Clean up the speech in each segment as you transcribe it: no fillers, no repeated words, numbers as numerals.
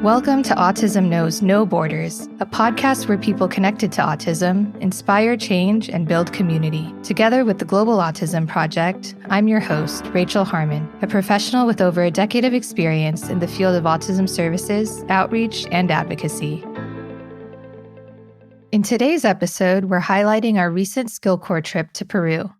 Welcome to Autism Knows No Borders, a podcast where people connected to autism inspire change and build community. Together with the Global Autism Project, I'm your host, Rachel Harmon, a professional with over a decade of experience in the field of autism services, outreach, and advocacy. In today's episode, we're highlighting our recent SkillCorps trip to Peru.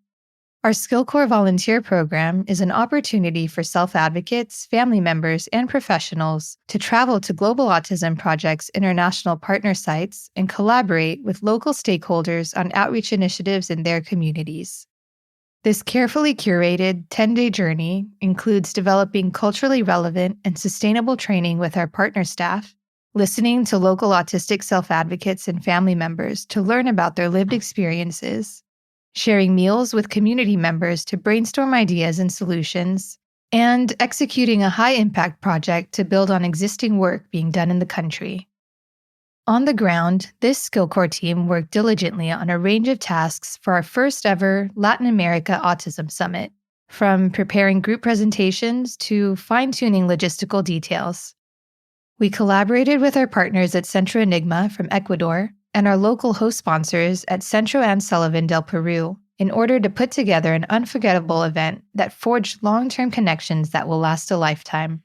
Our SkillCorps volunteer program is an opportunity for self-advocates, family members, and professionals to travel to Global Autism Project's international partner sites and collaborate with local stakeholders on outreach initiatives in their communities. This carefully curated 10-day journey includes developing culturally relevant and sustainable training with our partner staff, listening to local autistic self-advocates and family members to learn about their lived experiences, sharing meals with community members to brainstorm ideas and solutions, and executing a high-impact project to build on existing work being done in the country. On the ground, this SkillCorps team worked diligently on a range of tasks for our first ever Latin America Autism Summit, from preparing group presentations to fine-tuning logistical details. We collaborated with our partners at Centro Enigma from Ecuador and our local host sponsors at Centro and Sullivan del Peru in order to put together an unforgettable event that forged long-term connections that will last a lifetime.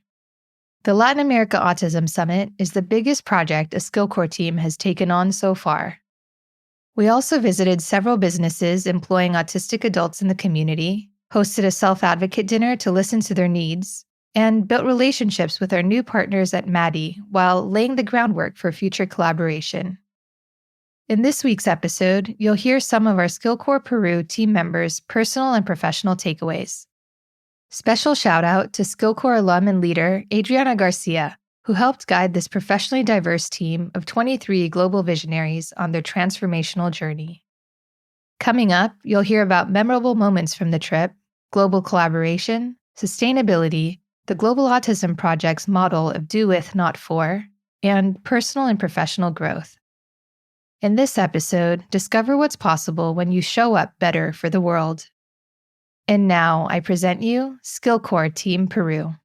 The Latin America Autism Summit is the biggest project a SkillCorps team has taken on so far. We also visited several businesses employing autistic adults in the community, hosted a self-advocate dinner to listen to their needs, and built relationships with our new partners at MADI while laying the groundwork for future collaboration. In this week's episode, you'll hear some of our SkillCorps Peru team members' personal and professional takeaways. Special shout out to SkillCorps alum and leader Adriana Garcia, who helped guide this professionally diverse team of 23 global visionaries on their transformational journey. Coming up, you'll hear about memorable moments from the trip, global collaboration, sustainability, the Global Autism Project's model of do with, not for, and personal and professional growth. In this episode, discover what's possible when you show up better for the world. And now I present you SkillCorps Team Peru.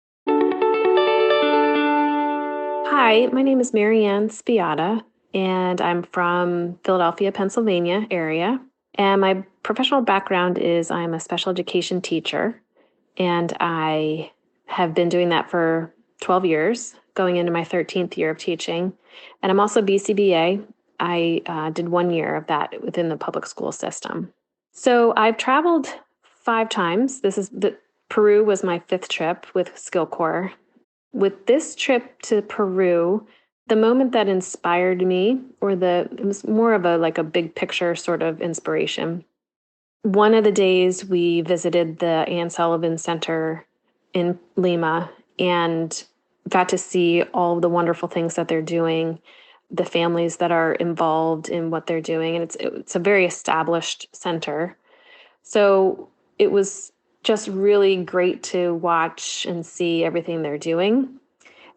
Hi, my name is Marianne Spiata, and I'm from Philadelphia, Pennsylvania area. And my professional background is I'm a special education teacher, and I have been doing that for 12 years, going into my 13th year of teaching. And I'm also BCBA. I did 1 year of that within the public school system. So I've traveled 5 times. Peru was my 5th trip with SkillCorps. With this trip to Peru, the moment that inspired me, it was more of a big picture sort of inspiration. One of the days we visited the Anne Sullivan Center in Lima and got to see all the wonderful things that they're doing, the families that are involved in what they're doing. And it's a very established center. So it was just really great to watch and see everything they're doing.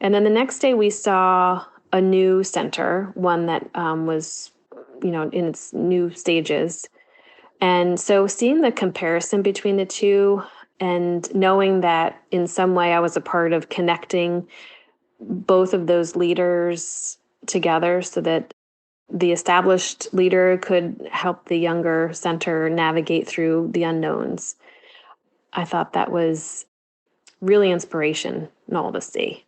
And then the next day we saw a new center, one that was, in its new stages. And so seeing the comparison between the two and knowing that in some way I was a part of connecting both of those leaders together so that the established leader could help the younger center navigate through the unknowns. I thought that was really inspirational to see.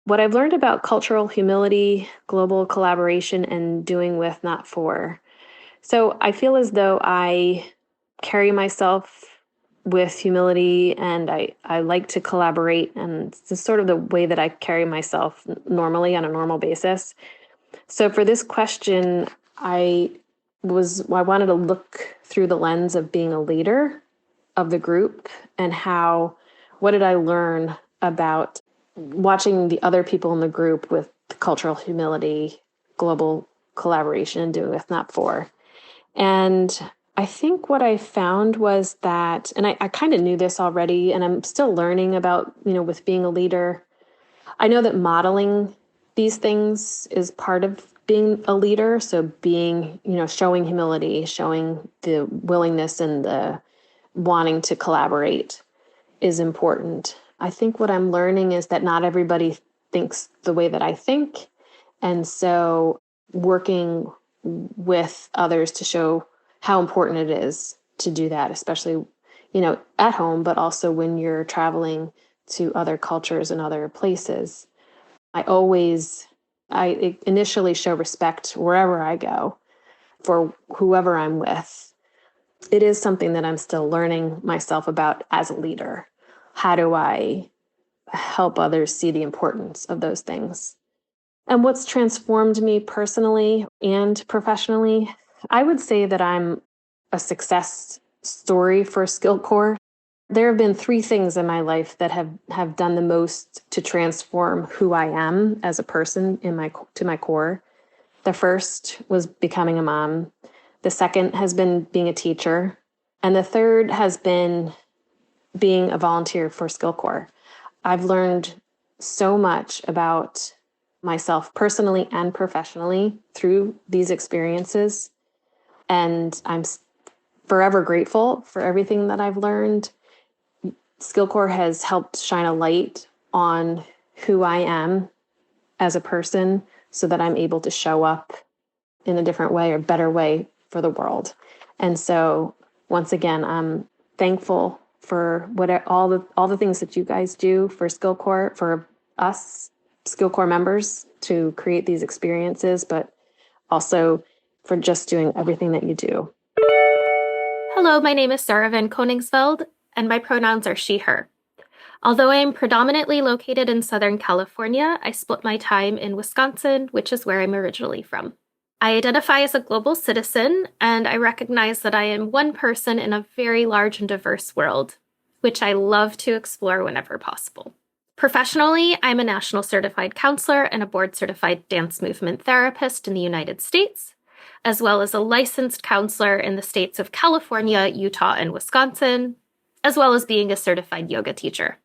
What I've learned about cultural humility, global collaboration, and doing with, not for. So I feel as though I carry myself with humility, and I like to collaborate, and it's sort of the way that I carry myself normally on a normal basis. So for this question, I wanted to look through the lens of being a leader of the group and what did I learn about watching the other people in the group with cultural humility, global collaboration, and doing with, not for. And I think what I found was that, and I kind of knew this already, and I'm still learning about, with being a leader. I know that modeling these things is part of being a leader. So being, showing humility, showing the willingness and the wanting to collaborate is important. I think what I'm learning is that not everybody thinks the way that I think. And so working with others to show how important it is to do that, especially, at home, but also when you're traveling to other cultures and other places. I initially show respect wherever I go for whoever I'm with. It is something that I'm still learning myself about as a leader. How do I help others see the importance of those things? And what's transformed me personally and professionally, I would say that I'm a success story for SkillCorps. There have been three things in my life that have done the most to transform who I am as a person to my core. The first was becoming a mom. The second has been being a teacher. And the third has been being a volunteer for SkillCorps. I've learned so much about myself personally and professionally through these experiences. And I'm forever grateful for everything that I've learned. SkillCorps has helped shine a light on who I am as a person so that I'm able to show up in a different way or better way for the world. And so once again, I'm thankful for all the things that you guys do for SkillCorps, for us SkillCorps members to create these experiences, but also for just doing everything that you do. Hello, my name is Sarah Van Koningsveld, and my pronouns are she, her. Although I am predominantly located in Southern California, I split my time in Wisconsin, which is where I'm originally from. I identify as a global citizen, and I recognize that I am one person in a very large and diverse world, which I love to explore whenever possible. Professionally, I'm a national certified counselor and a board-certified dance movement therapist in the United States, as well as a licensed counselor in the states of California, Utah, and Wisconsin, as well as being a certified yoga teacher.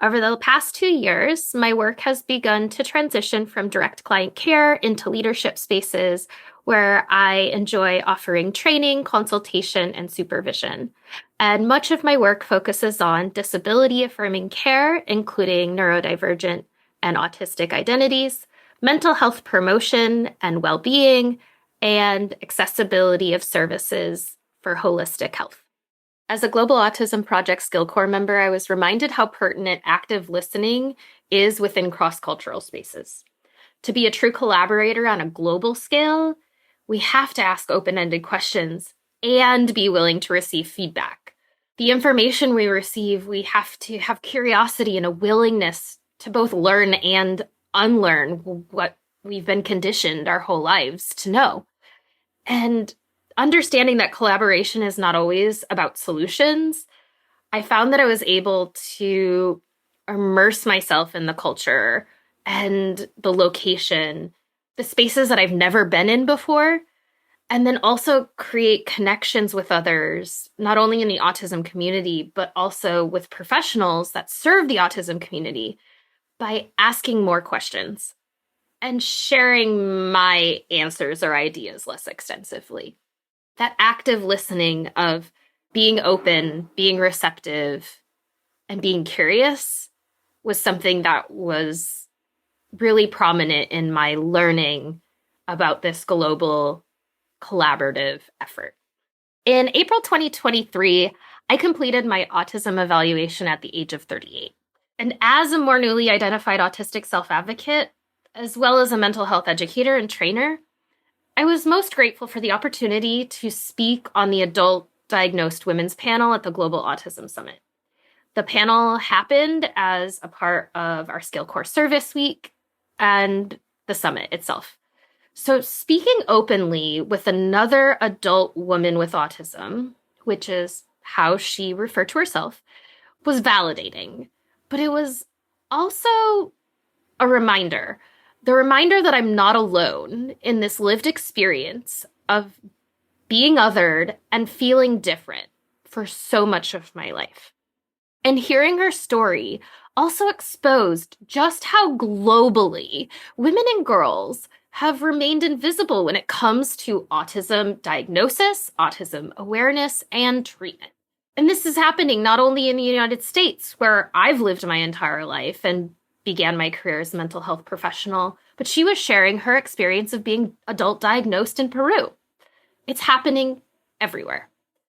Over the past 2 years, my work has begun to transition from direct client care into leadership spaces where I enjoy offering training, consultation, and supervision. And much of my work focuses on disability-affirming care, including neurodivergent and autistic identities, mental health promotion and well-being, and accessibility of services for holistic health. As a Global Autism Project SkillCorps member, I was reminded how pertinent active listening is within cross-cultural spaces. To be a true collaborator on a global scale, we have to ask open-ended questions and be willing to receive feedback. The information we receive, we have to have curiosity and a willingness to both learn and unlearn what we've been conditioned our whole lives to know. And understanding that collaboration is not always about solutions, I found that I was able to immerse myself in the culture and the location, the spaces that I've never been in before, and then also create connections with others, not only in the autism community, but also with professionals that serve the autism community by asking more questions and sharing my answers or ideas less extensively. That active listening of being open, being receptive, and being curious was something that was really prominent in my learning about this global collaborative effort. In April 2023, I completed my autism evaluation at the age of 38. And as a more newly identified autistic self-advocate, as well as a mental health educator and trainer, I was most grateful for the opportunity to speak on the Adult Diagnosed Women's panel at the Global Autism Summit. The panel happened as a part of our SkillCorps Service Week and the summit itself. So speaking openly with another adult woman with autism, which is how she referred to herself, was validating. But it was also a reminder. The reminder that I'm not alone in this lived experience of being othered and feeling different for so much of my life. And hearing her story also exposed just how globally women and girls have remained invisible when it comes to autism diagnosis, autism awareness, and treatment. And this is happening not only in the United States, where I've lived my entire life and began my career as a mental health professional, but she was sharing her experience of being adult diagnosed in Peru. It's happening everywhere.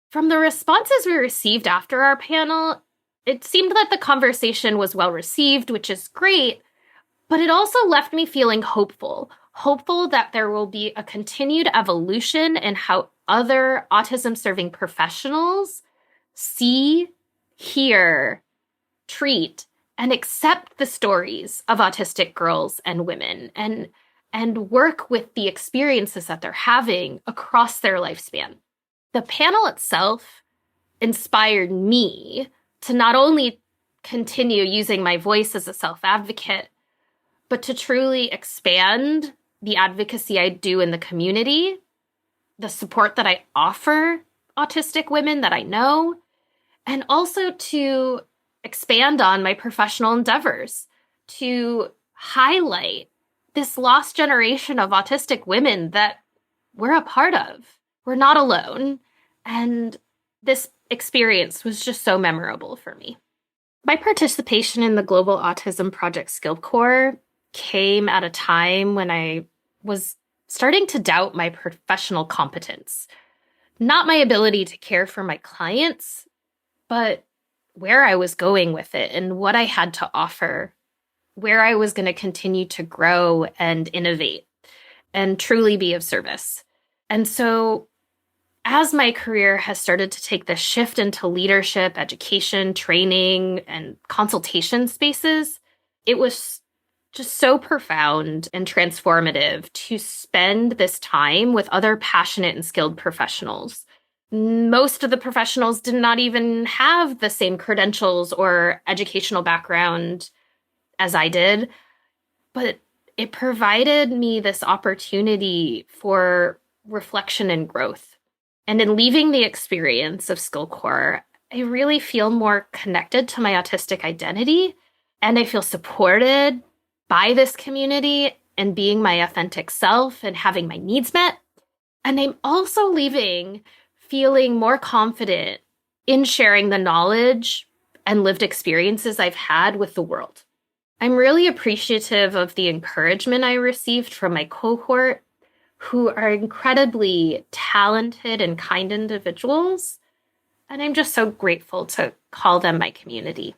From the responses we received after our panel, it seemed that the conversation was well received, which is great, but it also left me feeling hopeful that there will be a continued evolution in how other autism-serving professionals see, hear, treat, and accept the stories of autistic girls and women and work with the experiences that they're having across their lifespan. The panel itself inspired me to not only continue using my voice as a self-advocate, but to truly expand the advocacy I do in the community, the support that I offer autistic women that I know, and also to expand on my professional endeavors, to highlight this lost generation of autistic women that we're a part of. We're not alone. And this experience was just so memorable for me. My participation in the Global Autism Project SkillCorps came at a time when I was starting to doubt my professional competence. Not my ability to care for my clients, but where I was going with it and what I had to offer, where I was going to continue to grow and innovate and truly be of service. And so as my career has started to take the shift into leadership, education, training, and consultation spaces, it was just so profound and transformative to spend this time with other passionate and skilled professionals. Most of the professionals did not even have the same credentials or educational background as I did, but it provided me this opportunity for reflection and growth. And in leaving the experience of SkillCorps, I really feel more connected to my autistic identity, and I feel supported by this community and being my authentic self and having my needs met. And I'm also leaving feeling more confident in sharing the knowledge and lived experiences I've had with the world. I'm really appreciative of the encouragement I received from my cohort, who are incredibly talented and kind individuals. And I'm just so grateful to call them my community.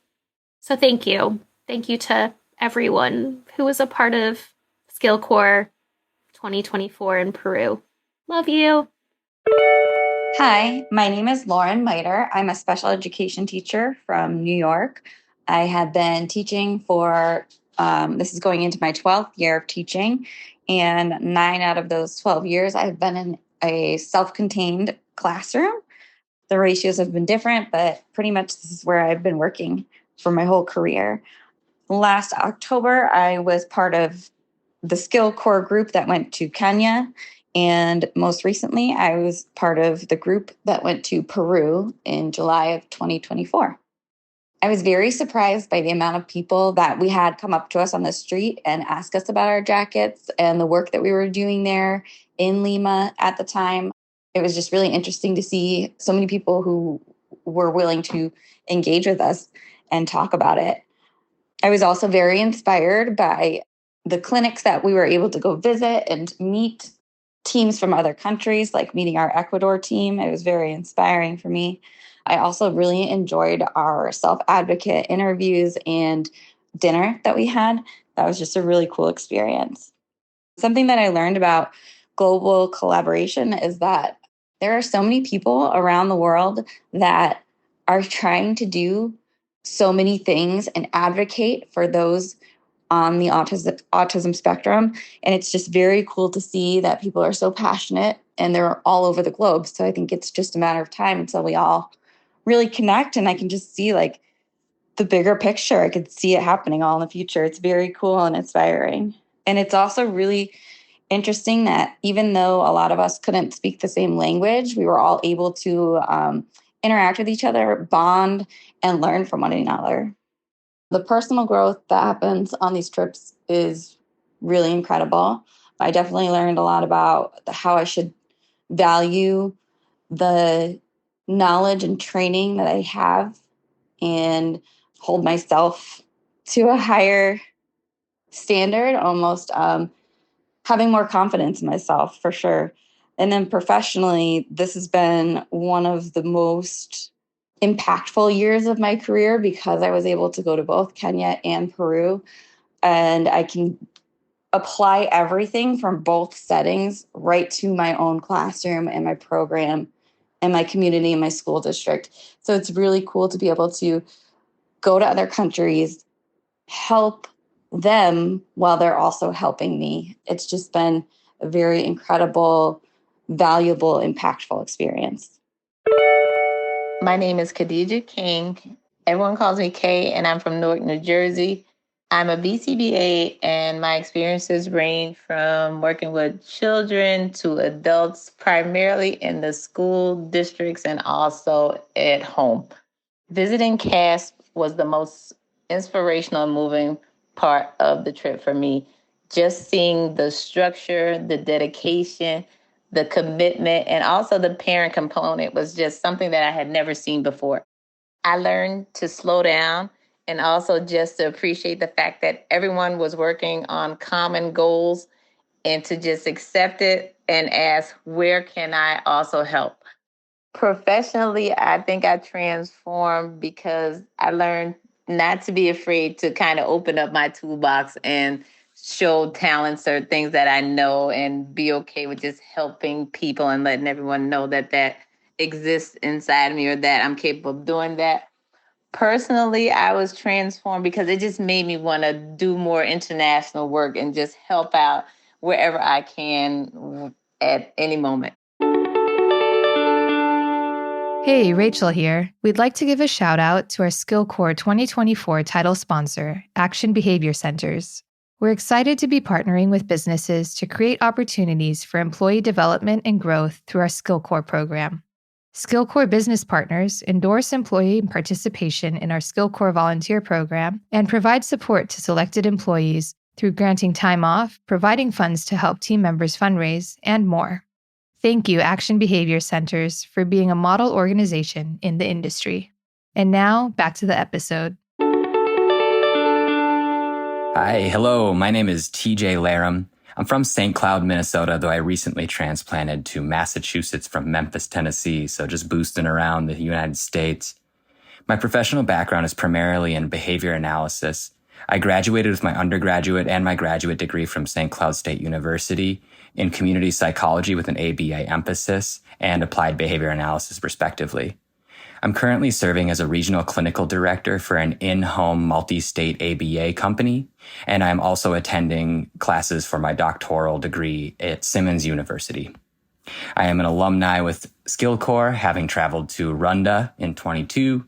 So thank you. Thank you to everyone who was a part of SkillCorps 2024 in Peru. Love you. Hi, my name is Lauren Miter. I'm a special education teacher from New York. I have been teaching for, this is going into my 12th year of teaching, and 9 out of those 12 years, I've been in a self-contained classroom. The ratios have been different, but pretty much this is where I've been working for my whole career. Last October, I was part of the SkillCorps group that went to Kenya. And most recently, I was part of the group that went to Peru in July of 2024. I was very surprised by the amount of people that we had come up to us on the street and ask us about our jackets and the work that we were doing there in Lima at the time. It was just really interesting to see so many people who were willing to engage with us and talk about it. I was also very inspired by the clinics that we were able to go visit and meet teams from other countries, like meeting our Ecuador team. It was very inspiring for me. I also really enjoyed our self-advocate interviews and dinner that we had. That was just a really cool experience. Something that I learned about global collaboration is that there are so many people around the world that are trying to do so many things and advocate for those on the autism spectrum. And it's just very cool to see that people are so passionate and they're all over the globe. So I think it's just a matter of time until we all really connect, and I can just see like the bigger picture. I could see it happening all in the future. It's very cool and inspiring. And it's also really interesting that even though a lot of us couldn't speak the same language, we were all able to interact with each other, bond, and learn from one another. The personal growth that happens on these trips is really incredible. I definitely learned a lot about how I should value the knowledge and training that I have and hold myself to a higher standard, almost having more confidence in myself for sure. And then professionally, this has been one of the most impactful years of my career because I was able to go to both Kenya and Peru, and I can apply everything from both settings right to my own classroom and my program and my community and my school district. So it's really cool to be able to go to other countries, help them while they're also helping me. It's just been a very incredible, valuable, impactful experience. My name is Khadija King. Everyone calls me Kay, and I'm from Newark, New Jersey. I'm a BCBA, and my experiences range from working with children to adults, primarily in the school districts and also at home. Visiting CASP was the most inspirational and moving part of the trip for me. Just seeing the structure, the dedication, the commitment, and also the parent component was just something that I had never seen before. I learned to slow down and also just to appreciate the fact that everyone was working on common goals and to just accept it and ask, where can I also help? Professionally, I think I transformed because I learned not to be afraid to kind of open up my toolbox and show talents or things that I know and be okay with just helping people and letting everyone know that that exists inside me or that I'm capable of doing that. Personally, I was transformed because it just made me want to do more international work and just help out wherever I can at any moment. Hey, Rachel here. We'd like to give a shout out to our SkillCorps 2024 title sponsor, Action Behavior Centers. We're excited to be partnering with businesses to create opportunities for employee development and growth through our SkillCorps program. SkillCorps business partners endorse employee participation in our SkillCorps volunteer program and provide support to selected employees through granting time off, providing funds to help team members fundraise, and more. Thank you, Action Behavior Centers, for being a model organization in the industry. And now, back to the episode. Hi, hello, my name is TJ Laram. I'm from St. Cloud, Minnesota, though I recently transplanted to Massachusetts from Memphis, Tennessee, so just boosting around the United States. My professional background is primarily in behavior analysis. I graduated with my undergraduate and my graduate degree from St. Cloud State University in community psychology with an ABA emphasis and applied behavior analysis, respectively. I'm currently serving as a regional clinical director for an in-home multi-state ABA company, and I'm also attending classes for my doctoral degree at Simmons University. I am an alumni with SkillCorps, having traveled to Rwanda in 22,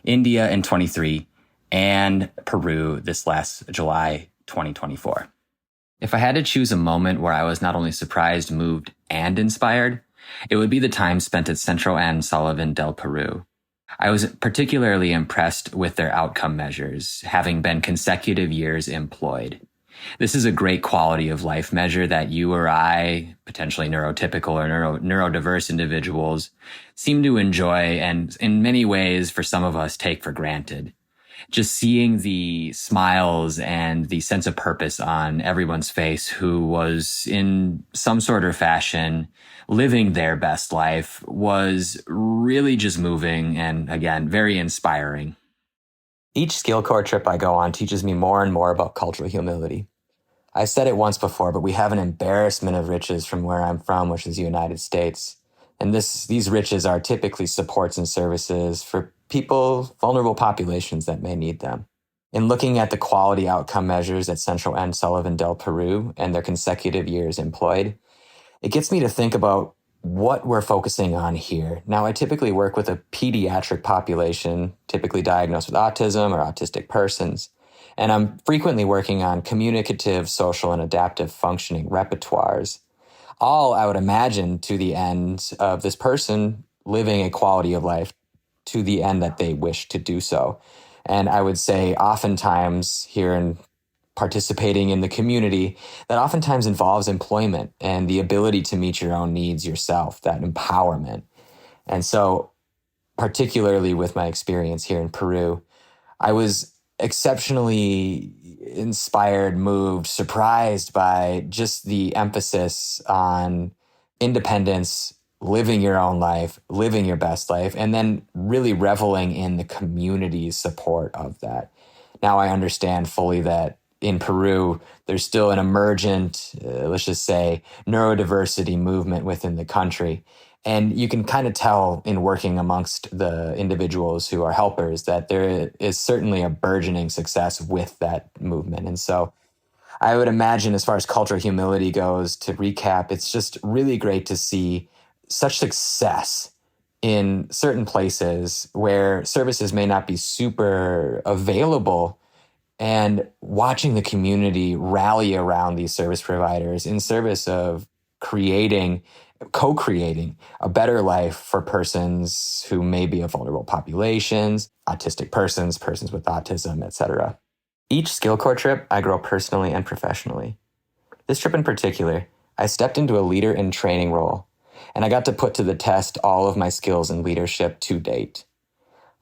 India in 23, and Peru this last July 2024. If I had to choose a moment where I was not only surprised, moved, and inspired, it would be the time spent at Centro N. Sullivan del Peru. I was particularly impressed with their outcome measures, having been consecutive years employed. This is a great quality of life measure that you or I, potentially neurotypical or neurodiverse individuals, seem to enjoy and in many ways, for some of us, take for granted. Just seeing the smiles and the sense of purpose on everyone's face who was in some sort of fashion living their best life was really just moving and, again, very inspiring. Each SkillCorps trip I go on teaches me more and more about cultural humility. I said it once before, but we have an embarrassment of riches from where I'm from, which is the United States. And these riches are typically supports and services for people, vulnerable populations that may need them. In looking at the quality outcome measures at Centro N. Sullivan del Peru and their consecutive years employed, it gets me to think about what we're focusing on here. Now, I typically work with a pediatric population, typically diagnosed with autism or autistic persons, and I'm frequently working on communicative, social, and adaptive functioning repertoires, all, I would imagine, to the end of this person living a quality of life to the end that they wish to do so. And I would say oftentimes here in participating in the community, that oftentimes involves employment and the ability to meet your own needs yourself, that empowerment. And so, particularly with my experience here in Peru, I was exceptionally inspired, moved, surprised by just the emphasis on independence, living your own life, living your best life, and then really reveling in the community's support of that. Now I understand fully that in Peru, there's still an emergent, let's just say, neurodiversity movement within the country. And you can kind of tell in working amongst the individuals who are helpers that there is certainly a burgeoning success with that movement. And so I would imagine, as far as cultural humility goes, to recap, it's just really great to see such success in certain places where services may not be super available, and watching the community rally around these service providers in service of co-creating a better life for persons who may be of vulnerable populations, autistic persons, persons with autism, etc. Each SkillCorps trip, I grow personally and professionally. This trip in particular, I stepped into a leader in training role, and I got to put to the test all of my skills in leadership to date.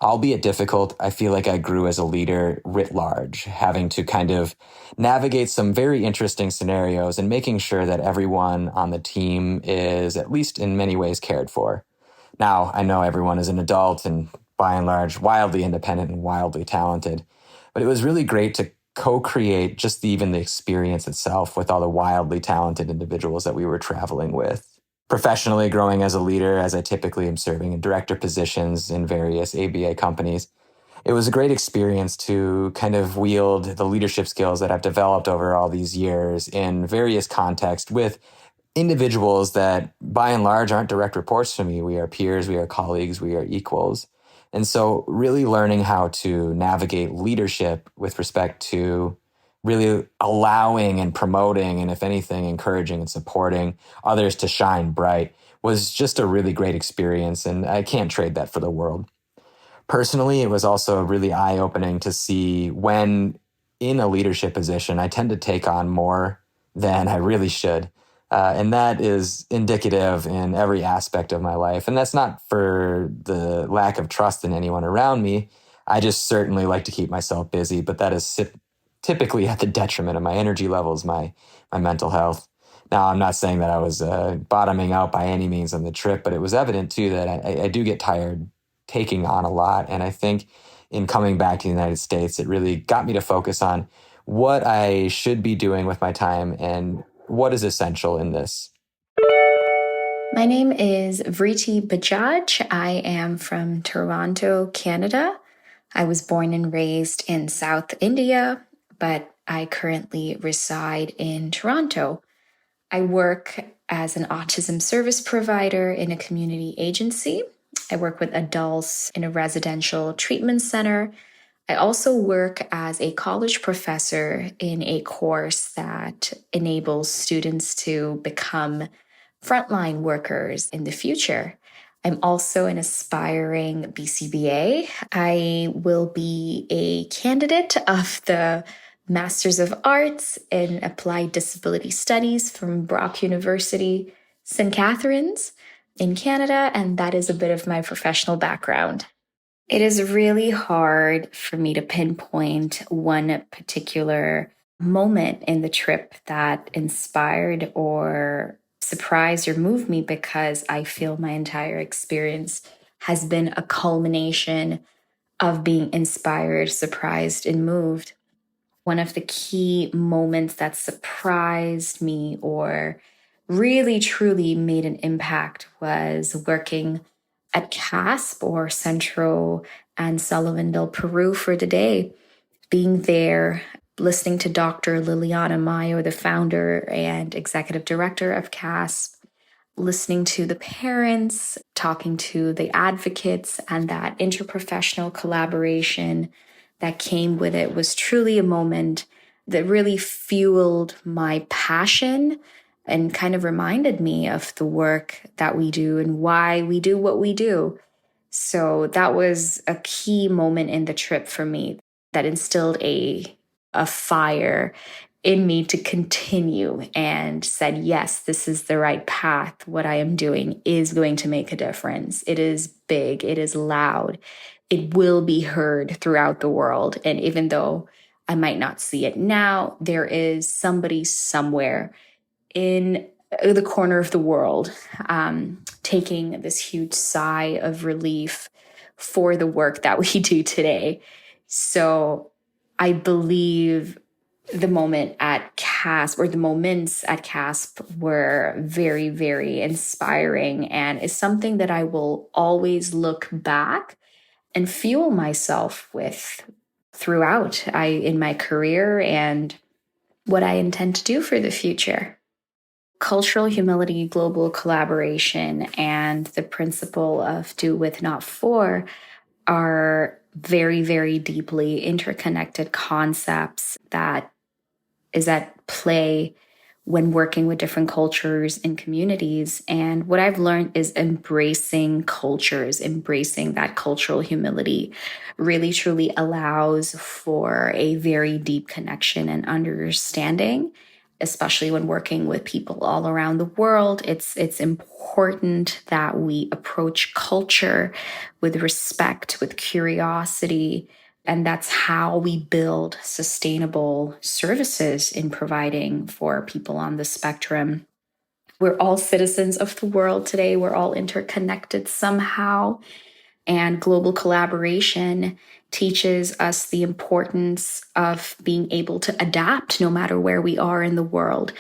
Albeit difficult, I feel like I grew as a leader writ large, having to kind of navigate some very interesting scenarios and making sure that everyone on the team is, at least in many ways, cared for. Now, I know everyone is an adult and, by and large, wildly independent and wildly talented, but it was really great to co-create just even the experience itself with all the wildly talented individuals that we were traveling with. Professionally, growing as a leader, as I typically am serving in director positions in various ABA companies, it was a great experience to kind of wield the leadership skills that I've developed over all these years in various contexts with individuals that, by and large, aren't direct reports to me. We are peers, we are colleagues, we are equals. And so really learning how to navigate leadership with respect to really allowing and promoting, and if anything, encouraging and supporting others to shine bright was just a really great experience, and I can't trade that for the world. Personally, it was also really eye-opening to see when in a leadership position, I tend to take on more than I really should. And that is indicative in every aspect of my life. And that's not for the lack of trust in anyone around me. I just certainly like to keep myself busy, but that is typically at the detriment of my energy levels, my mental health. Now, I'm not saying that I was bottoming out by any means on the trip, but it was evident too that I do get tired taking on a lot. And I think in coming back to the United States, it really got me to focus on what I should be doing with my time and what is essential in this. My name is Vriti Bajaj. I am from Toronto, Canada. I was born and raised in South India, but I currently reside in Toronto. I work as an autism service provider in a community agency. I work with adults in a residential treatment center. I also work as a college professor in a course that enables students to become frontline workers in the future. I'm also an aspiring BCBA. I will be a candidate of the Masters of Arts in Applied Disability Studies from Brock University, St. Catharines in Canada, and that is a bit of my professional background. It is really hard for me to pinpoint one particular moment in the trip that inspired or surprised or moved me, because I feel my entire experience has been a culmination of being inspired, surprised, and moved. One of the key moments that surprised me or really truly made an impact was working at CASP, or Centro and Sullivandale, Peru, for the day. Being there, listening to Dr. Liliana Mayo, the founder and executive director of CASP, listening to the parents, talking to the advocates, and that interprofessional collaboration that came with it was truly a moment that really fueled my passion and kind of reminded me of the work that we do and why we do what we do. So that was a key moment in the trip for me that instilled a fire in me to continue and said, yes, this is the right path. What I am doing is going to make a difference. It is big. It is loud. It will be heard throughout the world. And even though I might not see it now. There is somebody somewhere in the corner of the world taking this huge sigh of relief for the work that we do today. So I believe the moment at CASP, or the moments at CASP, were very, very inspiring, and is something that I will always look back and fuel myself with throughout in my career and what I intend to do for the future. Cultural humility, global collaboration, and the principle of do with, not for, are very, very deeply interconnected concepts that is at play when working with different cultures and communities. And what I've learned is embracing cultures, embracing that cultural humility really truly allows for a very deep connection and understanding, especially when working with people all around the world. It's important that we approach culture with respect, with curiosity, and that's how we build sustainable services in providing for people on the spectrum. We're all citizens of the world today. We're all interconnected somehow. And global collaboration teaches us the importance of being able to adapt no matter where we are in the world,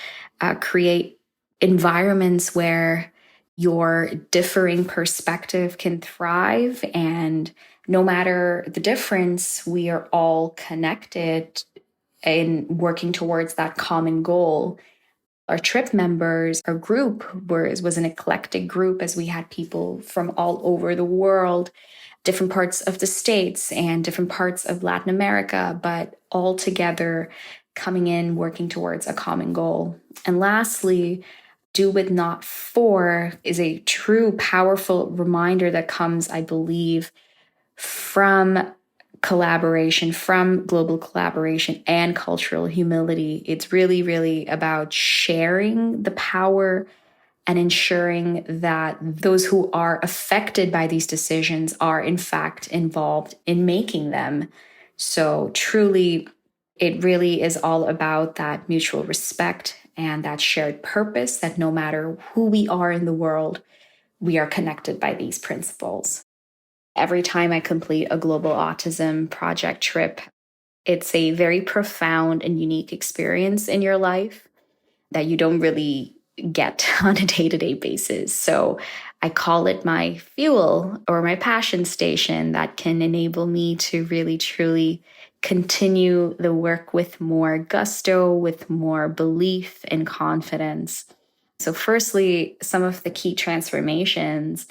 create environments where your differing perspective can thrive, and no matter the difference, we are all connected in working towards that common goal. Our trip members, our group was an eclectic group, as we had people from all over the world, different parts of the States and different parts of Latin America, but all together coming in, working towards a common goal. And lastly, do with, not for, is a true, powerful reminder that comes, I believe, from collaboration, from global collaboration and cultural humility. It's really, really about sharing the power and ensuring that those who are affected by these decisions are in fact involved in making them. So truly, it really is all about that mutual respect and that shared purpose, that no matter who we are in the world, we are connected by these principles. Every time I complete a Global Autism Project trip, it's a very profound and unique experience in your life that you don't really get on a day-to-day basis. So I call it my fuel or my passion station that can enable me to really, truly continue the work with more gusto, with more belief and confidence. So firstly, some of the key transformations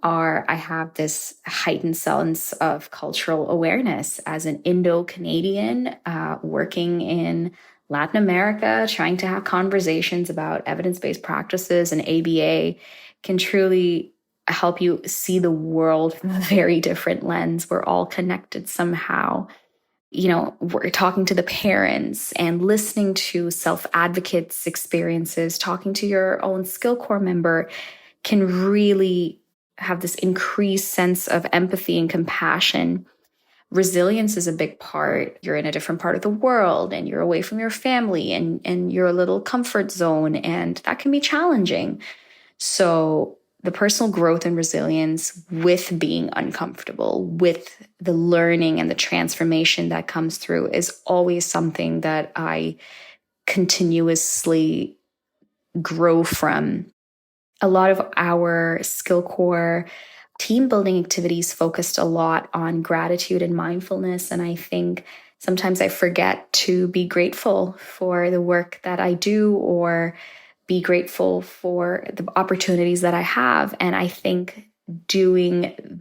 are, I have this heightened sense of cultural awareness as an Indo-Canadian working in Latin America, trying to have conversations about evidence-based practices and ABA can truly help you see the world from a very different lens. We're all connected somehow. You know, we're talking to the parents and listening to self-advocates' experiences, talking to your own SkillCorps member can really have this increased sense of empathy and compassion. Resilience is a big part. You're in a different part of the world and you're away from your family and you're a little comfort zone, and that can be challenging. So the personal growth and resilience with being uncomfortable, with the learning and the transformation that comes through is always something that I continuously grow from. A lot of our SkillCorps team building activities focused a lot on gratitude and mindfulness. And I think sometimes I forget to be grateful for the work that I do or be grateful for the opportunities that I have. And I think doing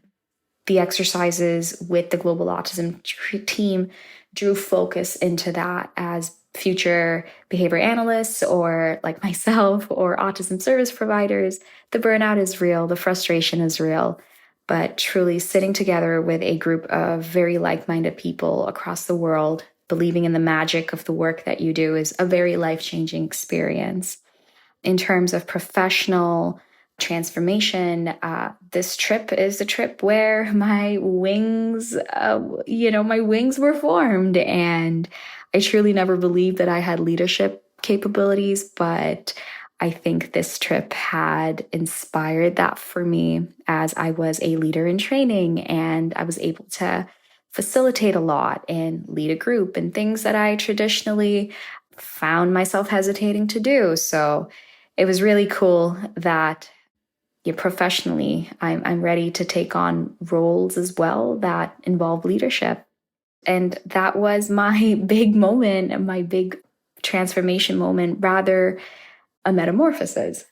the exercises with the Global Autism team drew focus into that as future behavior analysts or like myself or autism service providers. The burnout is real, the frustration is real, but truly sitting together with a group of very like-minded people across the world, believing in the magic of the work that you do is a very life-changing experience. In terms of professional transformation. This trip is the trip where my wings, my wings were formed. And I truly never believed that I had leadership capabilities, but I think this trip had inspired that for me as I was a leader in training and I was able to facilitate a lot and lead a group and things that I traditionally found myself hesitating to do. So it was really cool that professionally, I'm ready to take on roles as well that involve leadership. And that was my big moment, my big transformation moment, rather a metamorphosis.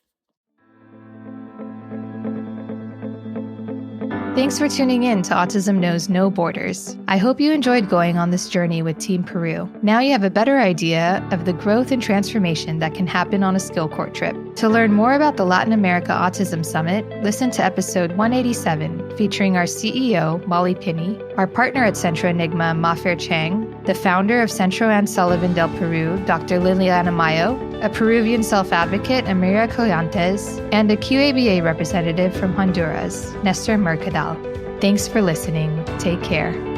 Thanks for tuning in to Autism Knows No Borders. I hope you enjoyed going on this journey with Team Peru. Now you have a better idea of the growth and transformation that can happen on a SkillCorps trip. To learn more about the Latin America Autism Summit, listen to episode 187 featuring our CEO, Molly Pinney, our partner at Centro Enigma, Mafer Chang, the founder of Centro and Sullivan del Peru, Dr. Liliana Mayo, a Peruvian self-advocate, Amiria Collantes, and a QABA representative from Honduras, Nestor Mercadal. Thanks for listening. Take care.